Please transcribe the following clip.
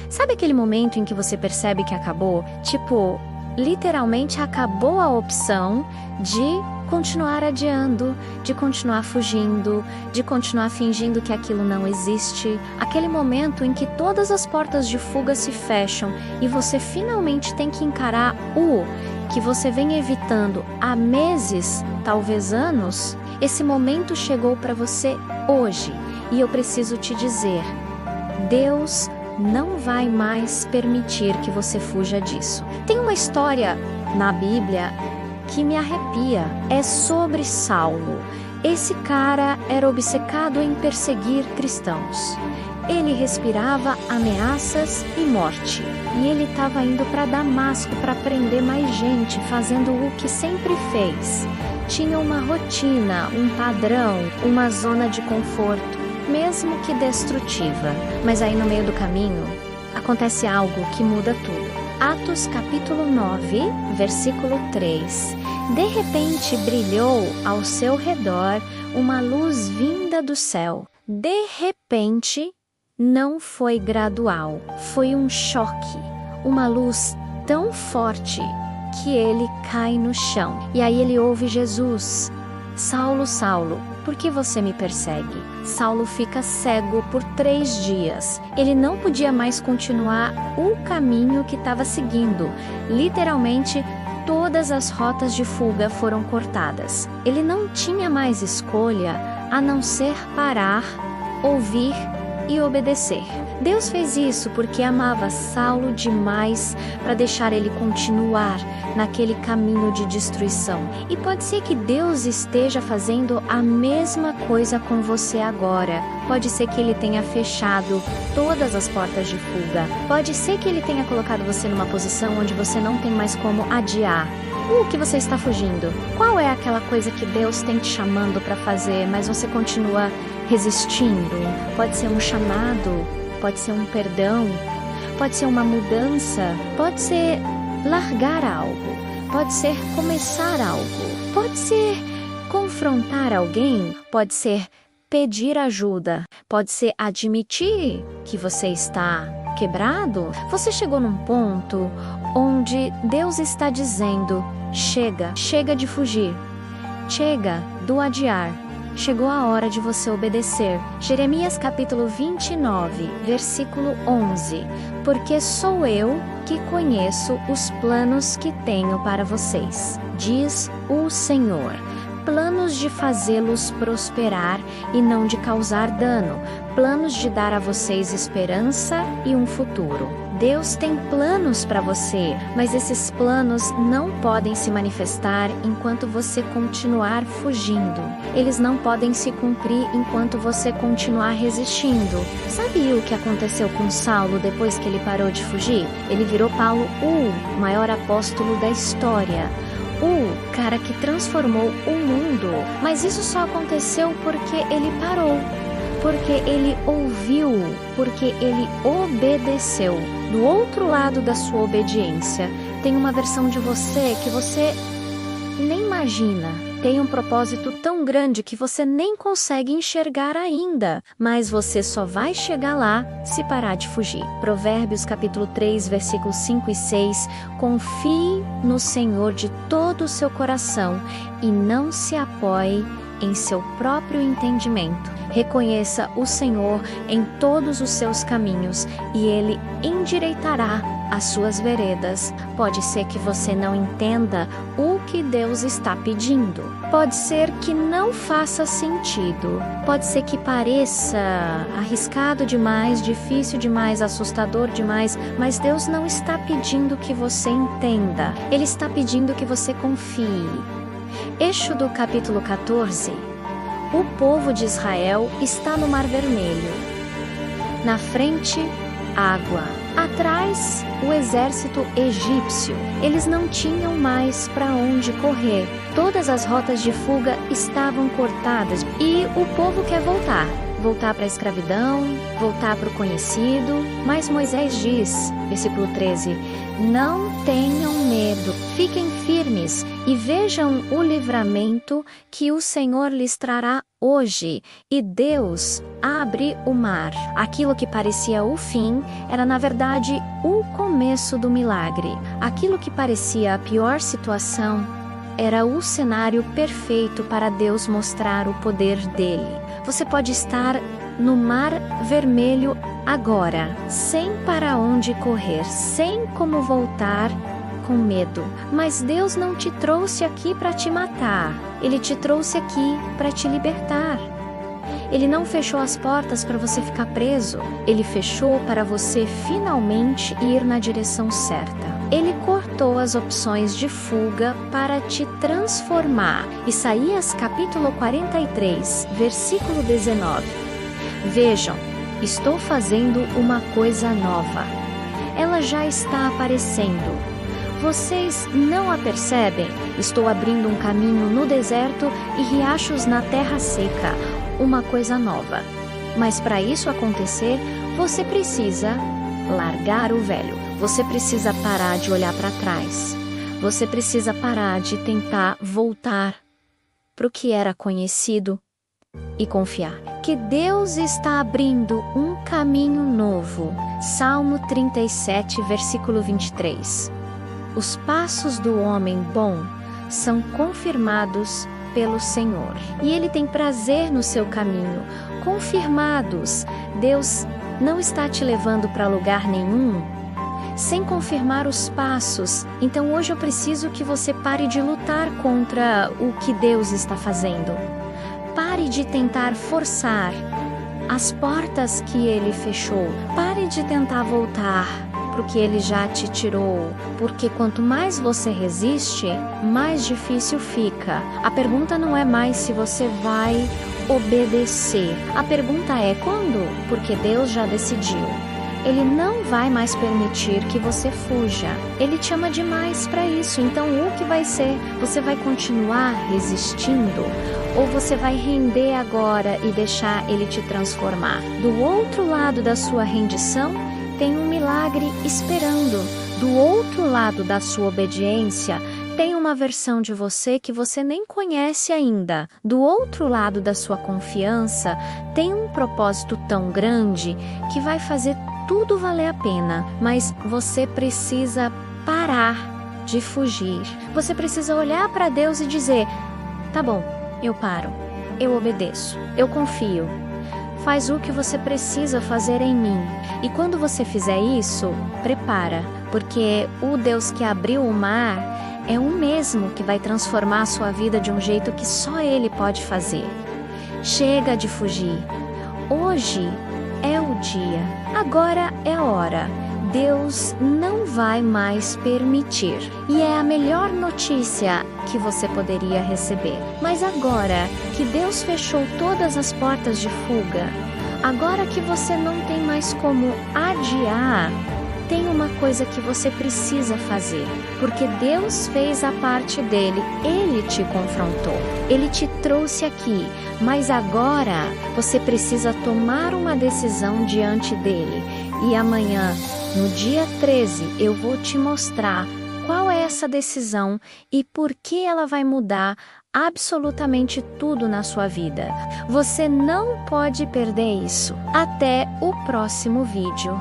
Sabe aquele momento em que você percebe que acabou? Tipo, literalmente acabou a opção de continuar adiando, de continuar fugindo, de continuar fingindo que aquilo não existe. Aquele momento em que todas as portas de fuga se fecham e você finalmente tem que encarar o que você vem evitando há meses, talvez anos. Esse momento chegou para você hoje e eu preciso te dizer: Deus não vai mais permitir que você fuja disso. Tem uma história na Bíblia que me arrepia. É sobre Saulo. Esse cara era obcecado em perseguir cristãos. Ele respirava ameaças e morte. E ele estava indo para Damasco para prender mais gente, fazendo o que sempre fez. Tinha uma rotina, um padrão, uma zona de conforto, mesmo que destrutiva. Mas aí no meio do caminho, acontece algo que muda tudo. Atos capítulo 9, versículo 3. De repente brilhou ao seu redor uma luz vinda do céu. De repente, não foi gradual, foi um choque. Uma luz tão forte que ele cai no chão. E aí ele ouve Jesus: Saulo, Saulo, por que você me persegue? Saulo fica cego por 3 dias. Ele não podia mais continuar o caminho que estava seguindo. Literalmente, todas as rotas de fuga foram cortadas. Ele não tinha mais escolha a não ser parar, ouvir e obedecer. Deus fez isso porque amava Saulo demais para deixar ele continuar naquele caminho de destruição. E pode ser que Deus esteja fazendo a mesma coisa com você agora. Pode ser que Ele tenha fechado todas as portas de fuga. Pode ser que Ele tenha colocado você numa posição onde você não tem mais como adiar. O que você está fugindo? Qual é aquela coisa que Deus tem te chamando para fazer, mas você continua resistindo? Pode ser um chamado, pode ser um perdão, pode ser uma mudança, pode ser largar algo, pode ser começar algo, pode ser confrontar alguém, pode ser pedir ajuda, pode ser admitir que você está quebrado. Você chegou num ponto onde Deus está dizendo: chega, chega de fugir, chega do adiar. Chegou a hora de você obedecer. Jeremias capítulo 29, versículo 11. Porque sou eu que conheço os planos que tenho para vocês, diz o Senhor. Planos de fazê-los prosperar e não de causar dano. Planos de dar a vocês esperança e um futuro. Deus tem planos para você, mas esses planos não podem se manifestar enquanto você continuar fugindo. Eles não podem se cumprir enquanto você continuar resistindo. Sabe o que aconteceu com Saulo depois que ele parou de fugir? Ele virou Paulo, o maior apóstolo da história. O cara que transformou o mundo. Mas isso só aconteceu porque ele parou, porque ele ouviu, porque ele obedeceu. Do outro lado da sua obediência, tem uma versão de você que você nem imagina. Tem um propósito tão grande que você nem consegue enxergar ainda, mas você só vai chegar lá se parar de fugir. Provérbios capítulo 3, versículos 5 e 6. Confie no Senhor de todo o seu coração e não se apoie em seu próprio entendimento. Reconheça o Senhor em todos os seus caminhos e Ele endireitará as suas veredas. Pode ser que você não entenda o que Deus está pedindo. Pode ser que não faça sentido. Pode ser que pareça arriscado demais, difícil demais, assustador demais, mas Deus não está pedindo que você entenda. Ele está pedindo que você confie. Êxodo capítulo 14. O povo de Israel está no Mar Vermelho. Na frente, água. Atrás, o exército egípcio. Eles não tinham mais para onde correr. Todas as rotas de fuga estavam cortadas e o povo quer voltar. Voltar para a escravidão, voltar para o conhecido. Mas Moisés diz, versículo 13, não tenham medo, fiquem firmes e vejam o livramento que o Senhor lhes trará hoje, e Deus abre o mar. Aquilo que parecia o fim era, na verdade, o começo do milagre. Aquilo que parecia a pior situação era o cenário perfeito para Deus mostrar o poder dele. Você pode estar no Mar Vermelho agora, sem para onde correr, sem como voltar, com medo. Mas Deus não te trouxe aqui para te matar. Ele te trouxe aqui para te libertar. Ele não fechou as portas para você ficar preso. Ele fechou para você finalmente ir na direção certa. Ele cortou as opções de fuga para te transformar. Isaías capítulo 43, versículo 19. Vejam, estou fazendo uma coisa nova. Ela já está aparecendo. Vocês não a percebem? Estou abrindo um caminho no deserto e riachos na terra seca. Uma coisa nova. Mas para isso acontecer, você precisa largar o velho. Você precisa parar de olhar para trás. Você precisa parar de tentar voltar para o que era conhecido e confiar que Deus está abrindo um caminho novo. Salmo 37, versículo 23. Os passos do homem bom são confirmados pelo Senhor, e Ele tem prazer no seu caminho. Confirmados. Deus não está te levando para lugar nenhum sem confirmar os passos. Então hoje eu preciso que você pare de lutar contra o que Deus está fazendo. Pare de tentar forçar as portas que Ele fechou. Pare de tentar voltar para o que Ele já te tirou, porque quanto mais você resiste, mais difícil fica. A pergunta não é mais se você vai obedecer. A pergunta é quando, porque Deus já decidiu. Ele não vai mais permitir que você fuja. Ele te ama demais para isso. Então o que vai ser? Você vai continuar resistindo? Ou você vai render agora e deixar Ele te transformar? Do outro lado da sua rendição, tem um milagre esperando. Do outro lado da sua obediência, tem uma versão de você que você nem conhece ainda. Do outro lado da sua confiança, tem um propósito tão grande que vai fazer tudo valer a pena. Mas você precisa parar de fugir. Você precisa olhar para Deus e dizer: tá bom, eu paro, eu obedeço, eu confio. Faz o que você precisa fazer em mim. E quando você fizer isso, prepara, porque o Deus que abriu o mar é o mesmo que vai transformar a sua vida de um jeito que só Ele pode fazer. Chega de fugir. Hoje é o dia. Agora é a hora. Deus não vai mais permitir. E é a melhor notícia que você poderia receber. Mas agora que Deus fechou todas as portas de fuga, agora que você não tem mais como adiar, tem uma coisa que você precisa fazer. Porque Deus fez a parte dele, Ele te confrontou, Ele te trouxe aqui. Mas agora você precisa tomar uma decisão diante dele. E amanhã, no dia 13, eu vou te mostrar qual é essa decisão e por que ela vai mudar absolutamente tudo na sua vida. Você não pode perder isso. Até o próximo vídeo.